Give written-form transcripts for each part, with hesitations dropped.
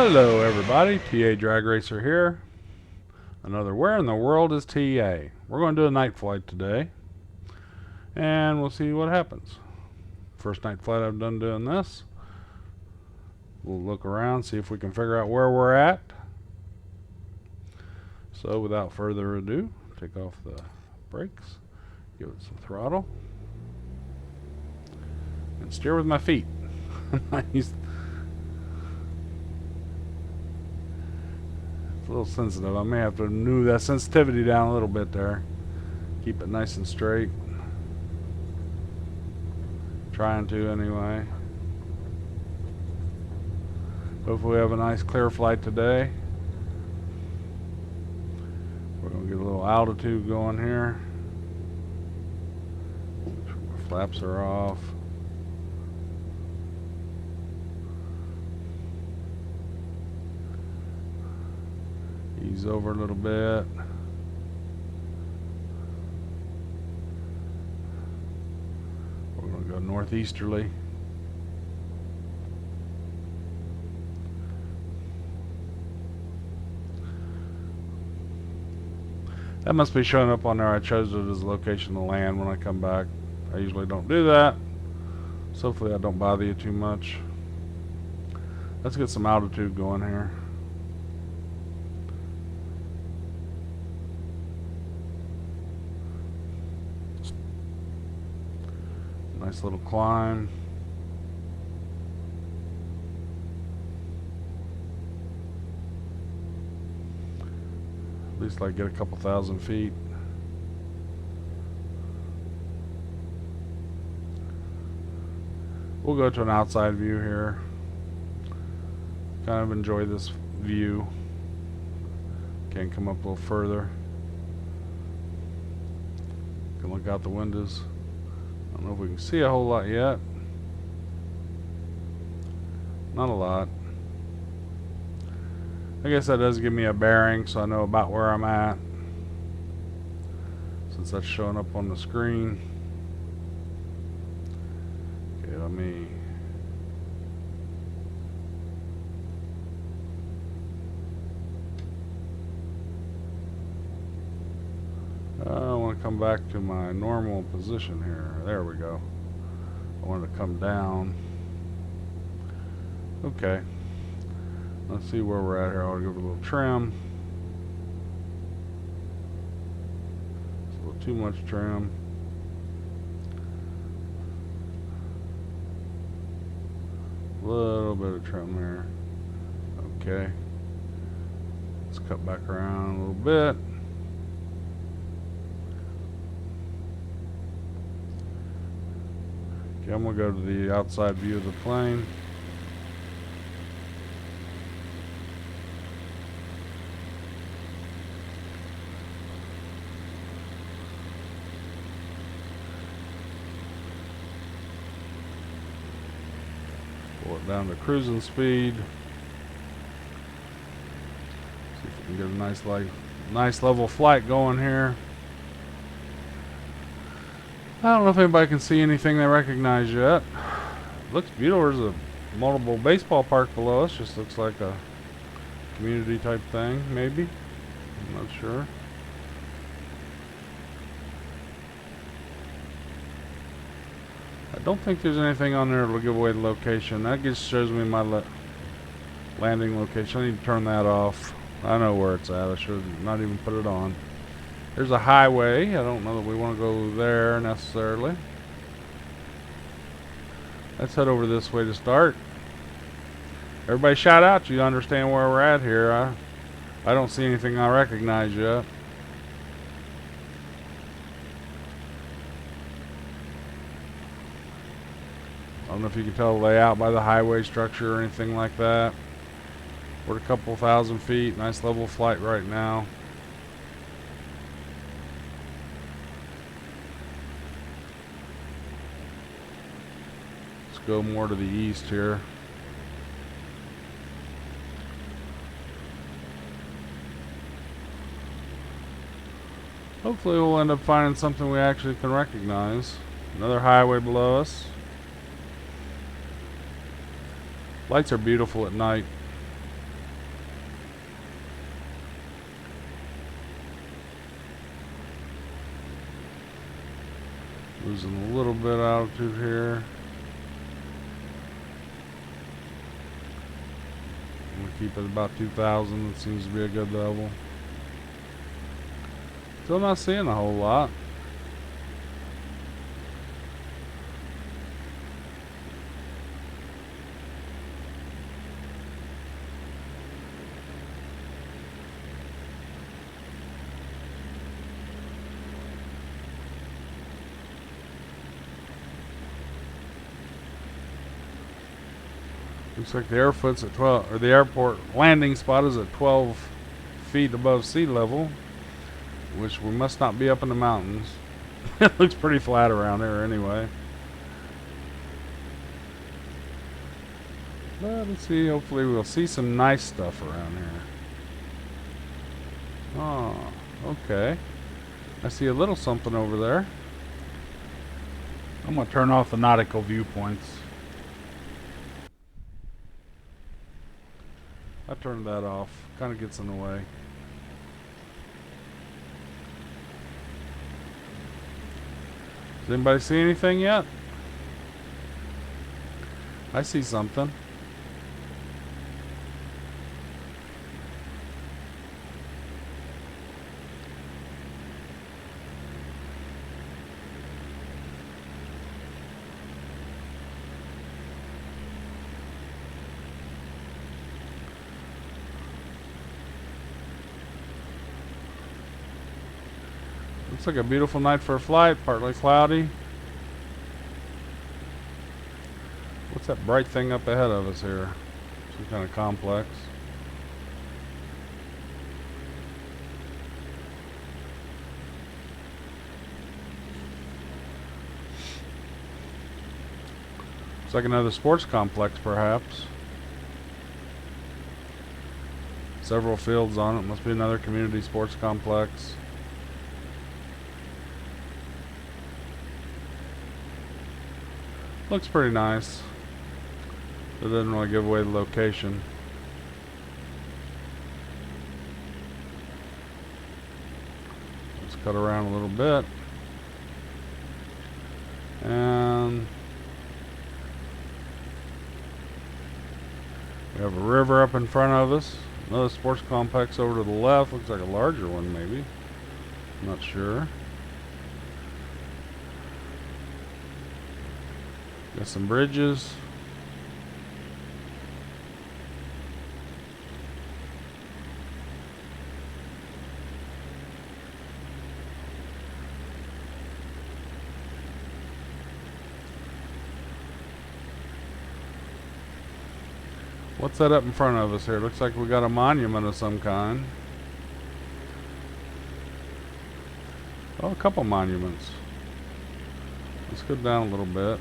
Hello everybody, TA Drag Racer here. Another Where in the World is TA? We're going to do a night flight today, and we'll see what happens. First night flight I've done doing this. We'll look around, see if we can figure out where we're at. So without further ado, take off the brakes, give it some throttle, and steer with my feet. It's a little sensitive. I may have to move that sensitivity down a little bit there. Keep it nice and straight. Trying to anyway. Hopefully we have a nice clear flight today. We're going to get a little altitude going here. Flaps are off. Ease over a little bit. We're going to go northeasterly. That must be showing up on there. I chose it as a location to land when I come back. I usually don't do that, so hopefully I don't bother you too much. Let's get some altitude going here. Nice little climb. At least I get a couple thousand feet. We'll go to an outside view here. Kind of enjoy this view. Can come up a little further. Can look out the windows. I don't know if we can see a whole lot yet. Not a lot. I guess that does give me a bearing so I know about where I'm at, since that's showing up on the screen. Okay, let me I want to come back to my normal position here. There we go. I want to come down. Okay. Let's see where we're at here. I'll give it a little trim. It's a little too much trim. A little bit of trim there. Okay. Let's cut back around a little bit. Okay, I'm going to go to the outside view of the plane. Pull it down to cruising speed. See if we can get a nice level flight going here. I don't know if anybody can see anything they recognize yet. Looks beautiful. There's a multiple baseball park below us. Just looks like a community type thing, maybe. I'm not sure. I don't think there's anything on there that'll give away the location. That just shows me my landing location. I need to turn that off. I know where it's at. I should not even put it on. There's a highway. I don't know that we want to go there necessarily. Let's head over this way to start. Everybody shout out. You understand where we're at here. I don't see anything I recognize yet. I don't know if you can tell the layout by the highway structure or anything like that. We're at a couple thousand feet. Nice level flight right now. Go more to the east here. Hopefully we'll end up finding something we actually can recognize. Another highway below us. Lights are beautiful at night. Losing a little bit of altitude here. I'm going to keep it about 2,000. It seems to be a good level. Still not seeing a whole lot. Looks like the airfoot's at 12, or the airport landing spot is at 12 feet above sea level, which we must not be up in the mountains. It looks pretty flat around here anyway. But let's see, hopefully we'll see some nice stuff around here. Oh, okay. I see a little something over there. I'm going to turn off the nautical viewpoints. I turned that off. Kind of gets in the way. Does anybody see anything yet? I see something. Looks like a beautiful night for a flight, partly cloudy. What's that bright thing up ahead of us here? Some kind of complex. Looks like another sports complex, perhaps. Several fields on it. Must be another community sports complex. Looks pretty nice. It doesn't really give away the location. Let's cut around a little bit. And we have a river up in front of us. Another sports complex over to the left. Looks like a larger one maybe. I'm not sure. Got some bridges. What's that up in front of us here? Looks like we got a monument of some kind. Oh, a couple monuments. Let's go down a little bit.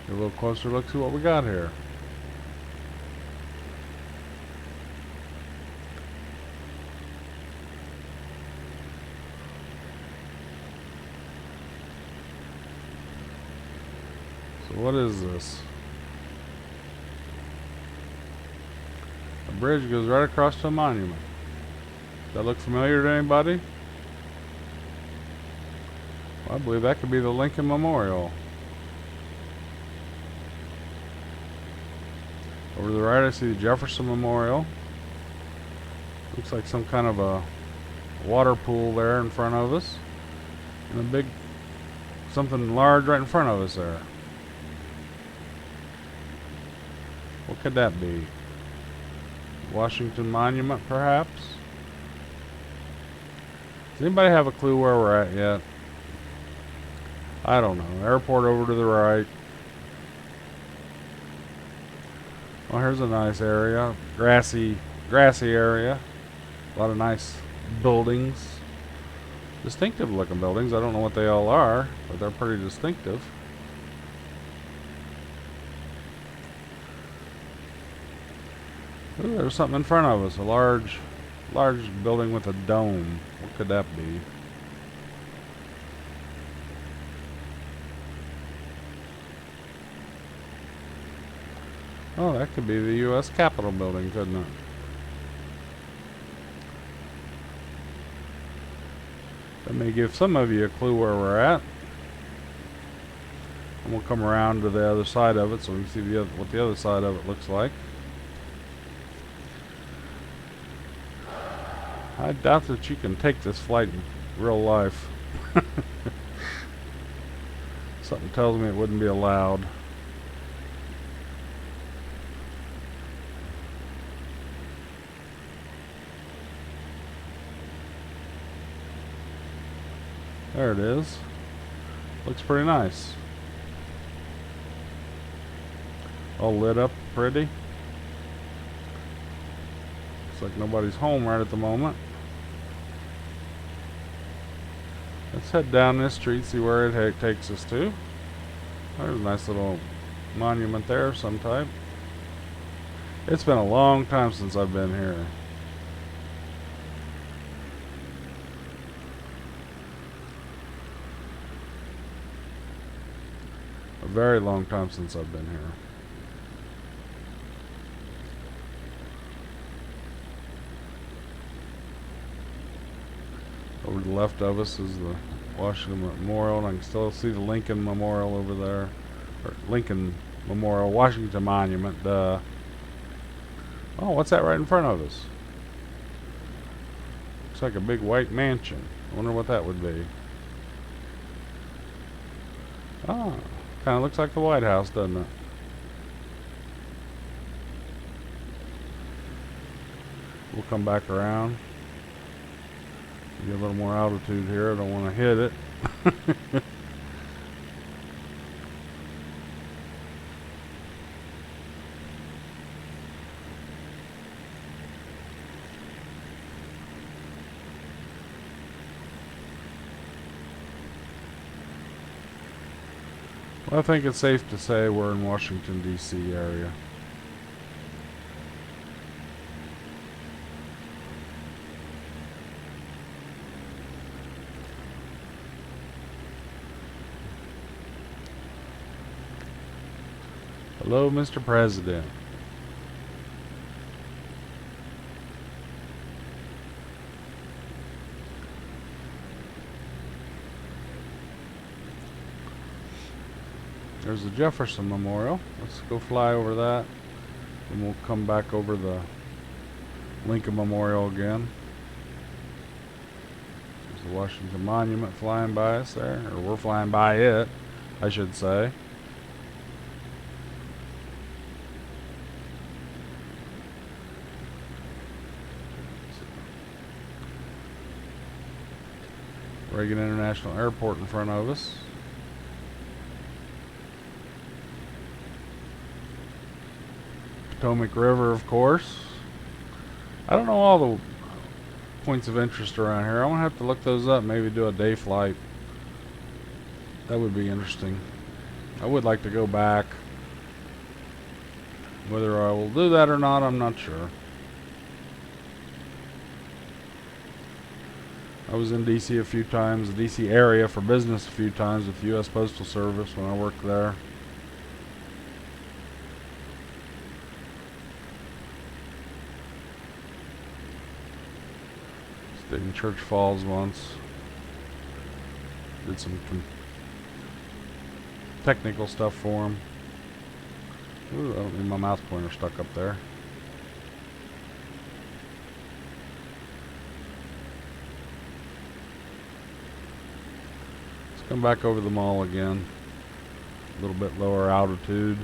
Get a little closer look, see what we got here. So what is this? A bridge goes right across to a monument. Does that look familiar to anybody? Well, I believe that could be the Lincoln Memorial. Over to the right I see the Jefferson Memorial. Looks like some kind of a water pool there in front of us. And a big, something large right in front of us there. What could that be? Washington Monument, perhaps? Does anybody have a clue where we're at yet? I don't know. Airport over to the right. Well, here's a nice area. Grassy area. A lot of nice buildings. Distinctive looking buildings. I don't know what they all are, but they're pretty distinctive. Ooh, there's something in front of us. A large building with a dome. What could that be? Oh, that could be the US Capitol building, couldn't it? That may give some of you a clue where we're at. And we'll come around to the other side of it so we can see what the other side of it looks like. I doubt that you can take this flight in real life. Something tells me it wouldn't be allowed. There it is. Looks pretty nice. All lit up pretty. Looks like nobody's home right at the moment. Let's head down this street, see where it takes us to. There's a nice little monument there of some type. It's been a long time since I've been here. A very long time since I've been here. Over to the left of us is the Washington Memorial, and I can still see the Lincoln Memorial over there. Or Lincoln Memorial, Washington Monument. Oh, what's that right in front of us? Looks like a big white mansion. I wonder what that would be. Oh, kind of looks like the White House, doesn't it? We'll come back around. Get a little more altitude here. I don't want to hit it. Well, I think it's safe to say we're in Washington, D.C. area. Hello, Mr. President. There's the Jefferson Memorial. Let's go fly over that. And we'll come back over the Lincoln Memorial again. There's the Washington Monument flying by us there. Or we're flying by it, I should say. Reagan International Airport in front of us. Potomac River, of course. I don't know all the points of interest around here. I'm going to have to look those up, maybe do a day flight. That would be interesting. I would like to go back. Whether I will do that or not, I'm not sure. I was in D.C. a few times, the D.C. area for business a few times with US Postal Service when I worked there. Stayed in Church Falls once. Did some technical stuff for them. Ooh, I don't need my mouse pointer stuck up there. Come back over the mall again. A little bit lower altitude.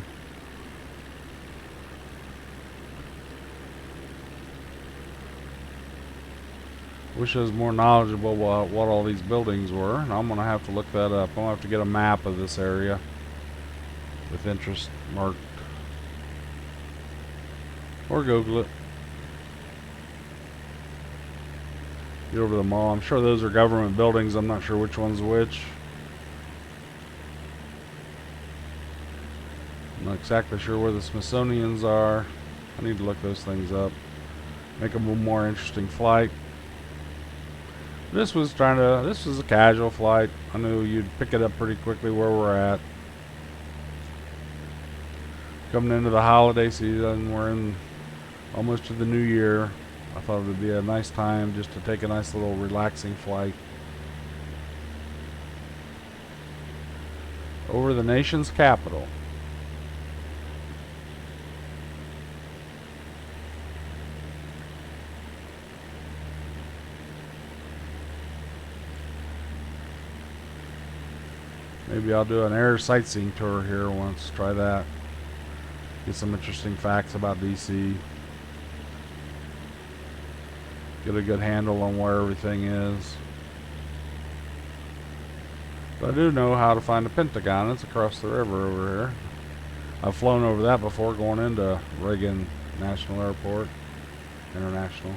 Wish I was more knowledgeable about what all these buildings were. And I'm going to have to look that up. I'm going to have to get a map of this area with interest marked. Or Google it. Get over to the mall. I'm sure those are government buildings. I'm not sure which one's which. I'm not exactly sure where the Smithsonian's are. I need to look those things up. Make them a more interesting flight. This was a casual flight. I knew you'd pick it up pretty quickly where we're at. Coming into the holiday season, we're in almost to the new year. I thought it would be a nice time just to take a nice little relaxing flight. over the nation's capital. Maybe I'll do an air sightseeing tour here once. Try that. Get some interesting facts about DC. Get a good handle on where everything is. But I do know how to find the Pentagon. It's across the river over here. I've flown over that before going into Reagan National Airport. International.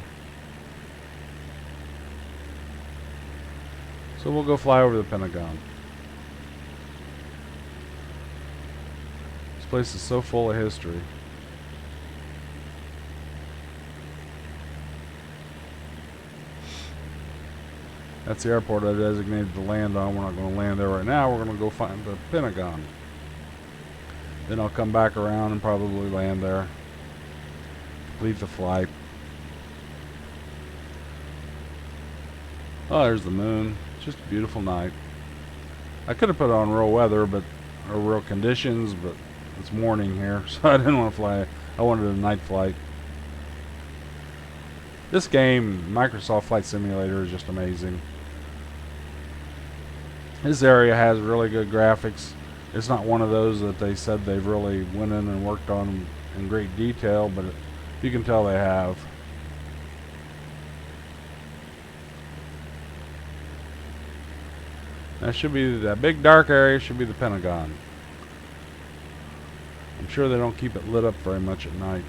So we'll go fly over the Pentagon. This place is so full of history. That's the airport I designated to land on. We're not going to land there right now. We're going to go find the Pentagon. Then I'll come back around and probably land there. Complete the flight. Oh, there's the moon. It's just a beautiful night. I could have put on real weather, or real conditions, but it's morning here, so I didn't want to fly. I wanted a night flight. This game, Microsoft Flight Simulator, is just amazing. This area has really good graphics. It's not one of those that they said they've really went in and worked on in great detail, but you can tell they have. That should be, that big dark area should be the Pentagon. I'm sure they don't keep it lit up very much at night.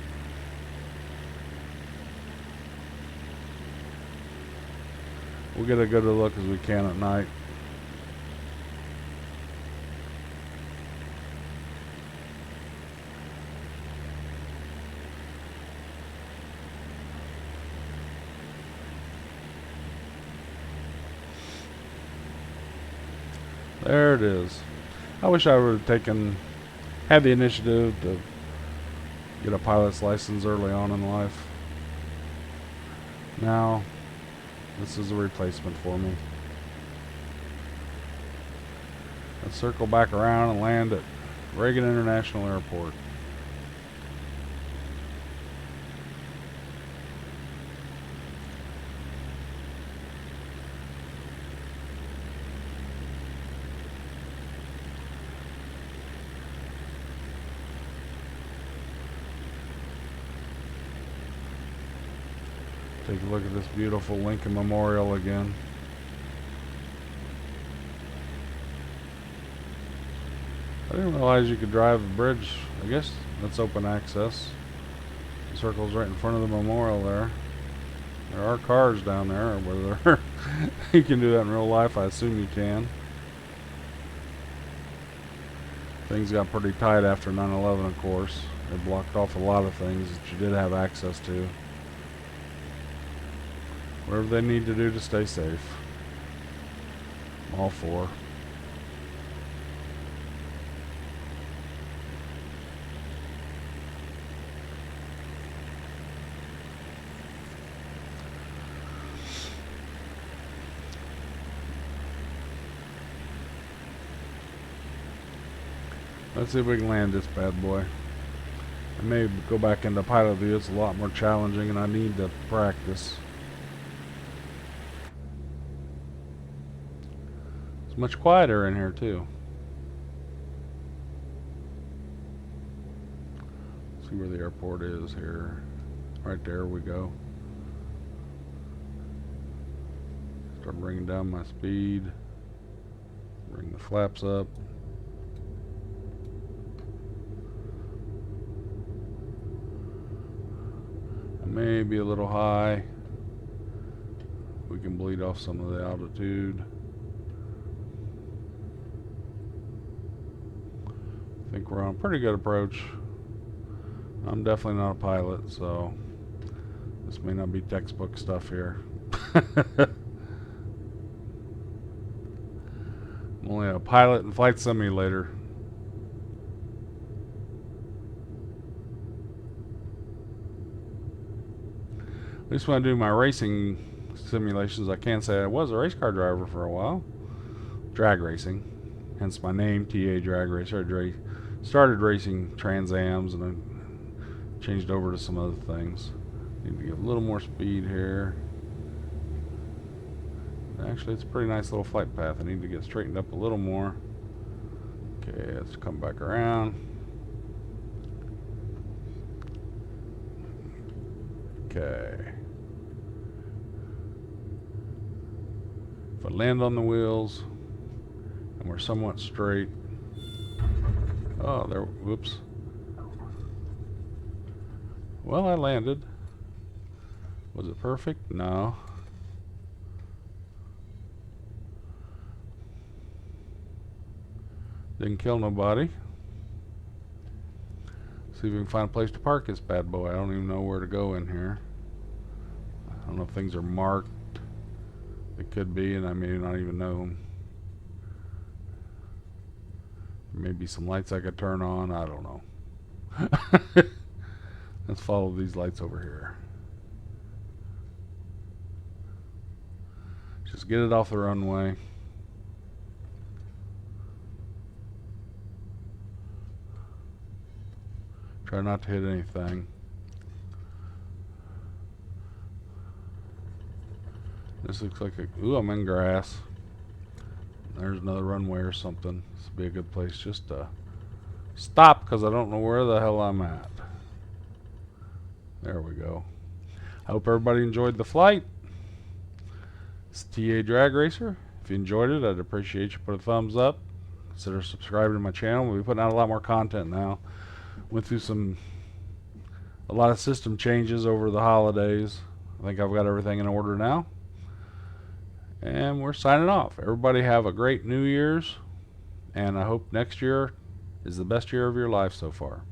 We'll get a good look as we can at night. There it is. I wish I would have had the initiative to get a pilot's license early on in life. Now, this is a replacement for me. Let's circle back around and land at Reagan International Airport. Take a look at this beautiful Lincoln Memorial again. I didn't realize you could drive the bridge. I guess that's open access. The circle's right in front of the memorial there. There are cars down there. Whether you can do that in real life, I assume you can. Things got pretty tight after 9/11, of course. They blocked off a lot of things that you did have access to. Whatever they need to do to stay safe. I'm all for. Let's see if we can land this bad boy. I may go back into pilot view. It's a lot more challenging and I need to practice. It's much quieter in here too. Let's see where the airport is here. Right there we go. Start bringing down my speed. Bring the flaps up. Maybe a little high. We can bleed off some of the altitude. I think we're on a pretty good approach. I'm definitely not a pilot, so this may not be textbook stuff here. I'm only a pilot in Flight Simulator. At least when I do my racing simulations, I can say I was a race car driver for a while. Drag racing. hence my name, TA Drag Racer. I started racing Trans Ams and I changed over to some other things. Need to get a little more speed here. Actually, it's a pretty nice little flight path. I need to get straightened up a little more. Okay, let's come back around. Okay. If I land on the wheels and we're somewhat straight. Oh, there, whoops. Well, I landed. Was it perfect? No. Didn't kill nobody. See if we can find a place to park this bad boy. I don't even know where to go in here. I don't know if things are marked. They could be, and I may not even know them. Maybe some lights I could turn on. I don't know. Let's follow these lights over here. Just get it off the runway. Try not to hit anything. This looks like a... Ooh, I'm in grass. There's another runway or something. This would be a good place just to stop because I don't know where the hell I'm at. There we go. I hope everybody enjoyed the flight. It's TA Drag Racer. If you enjoyed it, I'd appreciate you put a thumbs up. Consider subscribing to my channel. We'll be putting out a lot more content now. Went through a lot of system changes over the holidays. I think I've got everything in order now. And we're signing off. Everybody have a great New Year's. And I hope next year is the best year of your life so far.